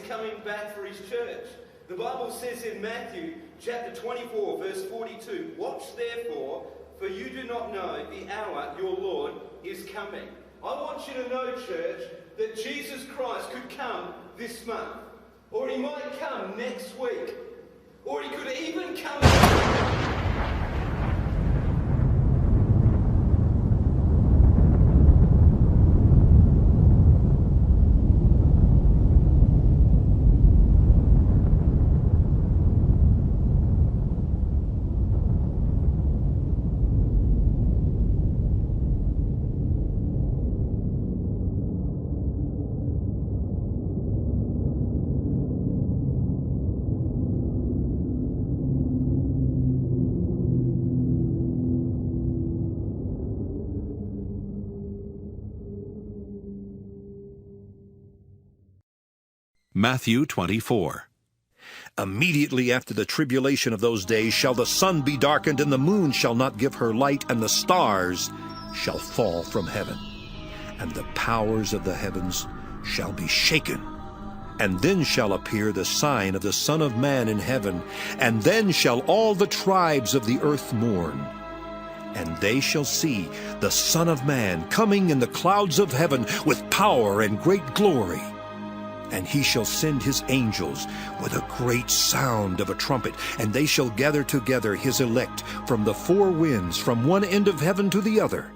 coming back for his church. The Bible says in Matthew chapter 24, verse 42, "Watch therefore, for you do not know the hour your Lord is coming." I want you to know, church, that Jesus Christ could come this month. Or he might come next week. Or he could even come Matthew 24. Immediately after the tribulation of those days shall the sun be darkened, and the moon shall not give her light, and the stars shall fall from heaven, and the powers of the heavens shall be shaken. And then shall appear the sign of the Son of Man in heaven, and then shall all the tribes of the earth mourn. And they shall see the Son of Man coming in the clouds of heaven with power and great glory. And he shall send his angels with a great sound of a trumpet, and they shall gather together his elect from the four winds, from one end of heaven to the other.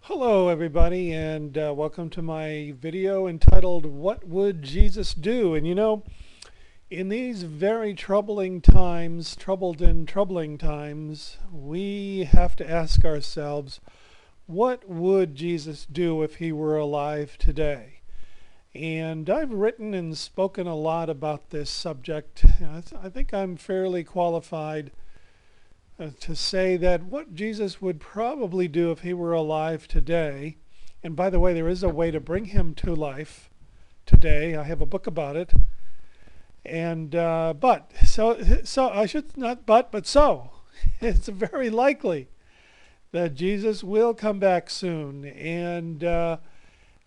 Hello everybody, and welcome to my video entitled "What Would Jesus Do?" And you know, in these very troubled and troubling times, we have to ask ourselves, what would Jesus do if he were alive today? And I've written and spoken a lot about this subject. I think I'm fairly qualified to say that what Jesus would probably do if he were alive today, and by the way, there is a way to bring him to life today. I have a book about it. And so it's very likely that Jesus will come back soon. And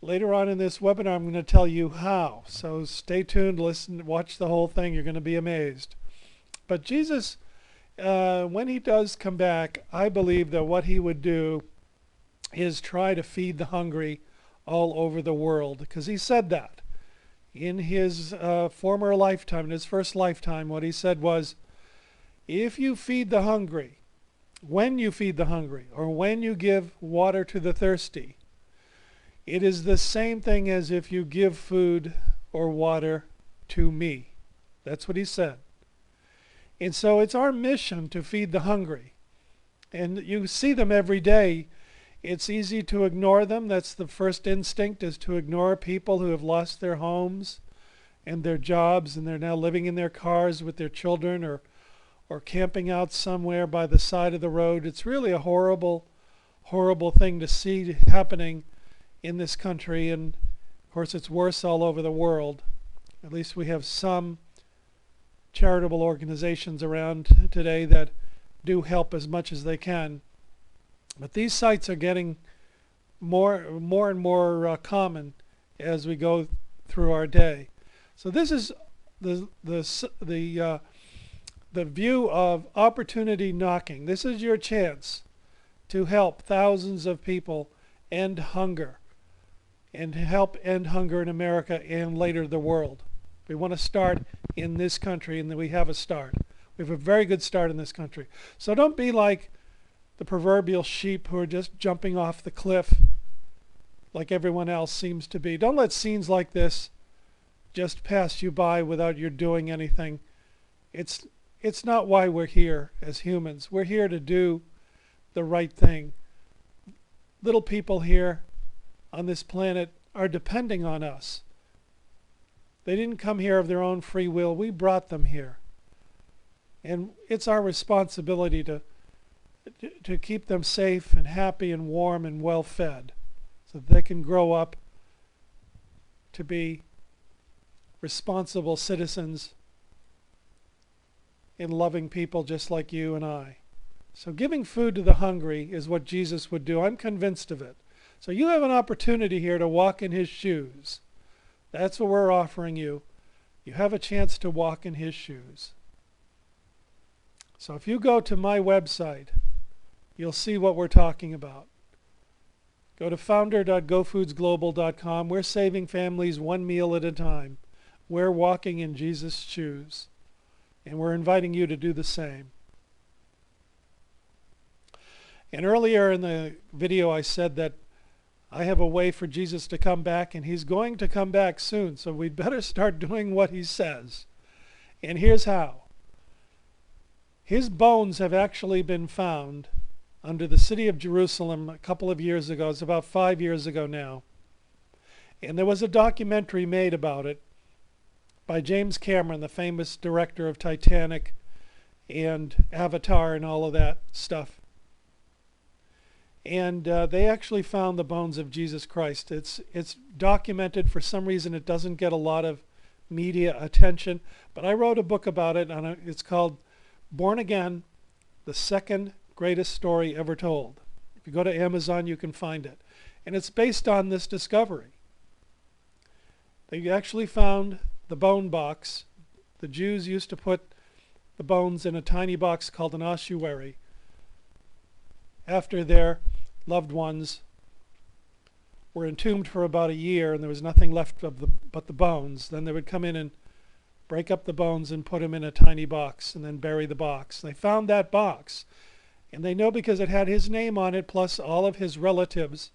later on in this webinar, I'm going to tell you how. So stay tuned, listen, watch the whole thing. You're going to be amazed. But Jesus, when he does come back, I believe that what he would do is try to feed the hungry all over the world, because he said that in his former lifetime, in his first lifetime. What he said was, if you feed the hungry, when you feed the hungry, or when you give water to the thirsty, it is the same thing as if you give food or water to me. That's what he said. And so it's our mission to feed the hungry. And you see them every day. It's easy to ignore them. That's the first instinct, is to ignore people who have lost their homes and their jobs, and they're now living in their cars with their children, or camping out somewhere by the side of the road. It's really a horrible, horrible thing to see happening in this country, and of course it's worse all over the world. At least we have some charitable organizations around today that do help as much as they can. But these sites are getting more and more common as we go through our day. So this is the view of opportunity knocking. This is your chance to help thousands of people end hunger, and to help end hunger in America and later the world. We want to start in this country, and then we have a start. We have a very good start in this country. So don't be like the proverbial sheep who are just jumping off the cliff like everyone else seems to be. Don't let scenes like this just pass you by without you doing anything. It's not why we're here as humans. We're here to do the right thing. Little people here on this planet are depending on us. They didn't come here of their own free will. We brought them here. And it's our responsibility to keep them safe and happy and warm and well fed, so that they can grow up to be responsible citizens and loving people just like you and I. So giving food to the hungry is what Jesus would do. I'm convinced of it. So you have an opportunity here to walk in his shoes. That's what we're offering you. You have a chance to walk in his shoes. So if you go to my website, you'll see what we're talking about. Go to founder.gofoodsglobal.com. We're saving families one meal at a time. We're walking in Jesus' shoes. And we're inviting you to do the same. And earlier in the video I said that I have a way for Jesus to come back, and he's going to come back soon. So we'd better start doing what he says. And here's how. His bones have actually been found under the city of Jerusalem a couple of years ago. It's about 5 years ago now. And there was a documentary made about it by James Cameron, the famous director of Titanic and Avatar and all of that stuff. And they actually found the bones of Jesus Christ. It's documented. For some reason it doesn't get a lot of media attention, but I wrote a book about it, and it's called Born Again, the Second Greatest Story Ever Told. If you go to Amazon, you can find it. And it's based on this discovery. They actually found the bone box. The Jews used to put the bones in a tiny box called an ossuary after their loved ones were entombed for about a year and there was nothing left of but the bones. Then they would come in and break up the bones and put them in a tiny box and then bury the box. They found that box, and they know because it had his name on it plus all of his relatives,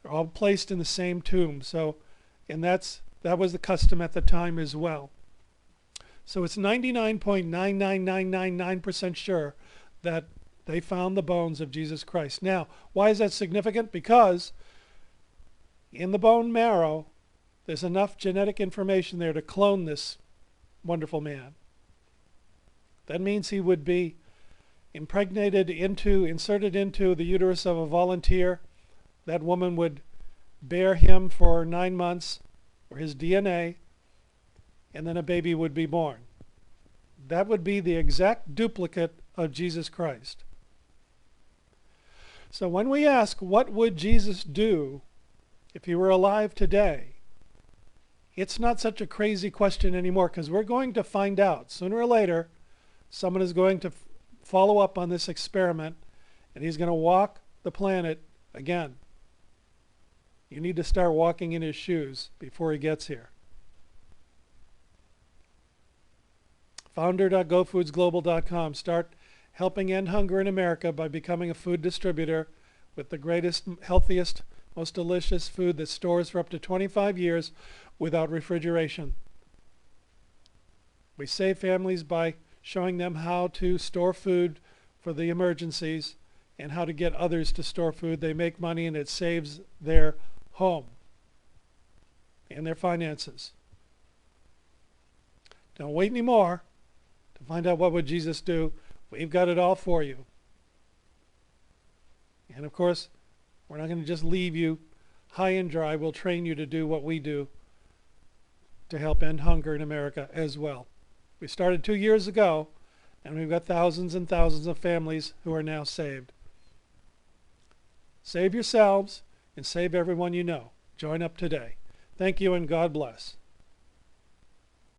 all placed in the same tomb. So, and that was the custom at the time as well. So it's 99.99999% sure that they found the bones of Jesus Christ. Now, why is that significant? Because in the bone marrow, there's enough genetic information there to clone this wonderful man. That means he would be inserted into the uterus of a volunteer. That woman would bear him for 9 months, or his DNA, and then a baby would be born. That would be the exact duplicate of Jesus Christ. So when we ask, what would Jesus do if he were alive today? It's not such a crazy question anymore, because we're going to find out. Sooner or later, someone is going to follow up on this experiment, and he's going to walk the planet again. You need to start walking in his shoes before he gets here. Founder.gofoodsglobal.com. Start helping end hunger in America by becoming a food distributor with the greatest, healthiest, most delicious food that stores for up to 25 years without refrigeration. We save families by showing them how to store food for the emergencies and how to get others to store food. They make money and it saves their home and their finances. Don't wait anymore to find out what would Jesus do. We've got it all for you. And of course, we're not going to just leave you high and dry. We'll train you to do what we do to help end hunger in America as well. We started 2 years ago, and we've got thousands and thousands of families who are now saved. Save yourselves and save everyone you know. Join up today. Thank you and God bless.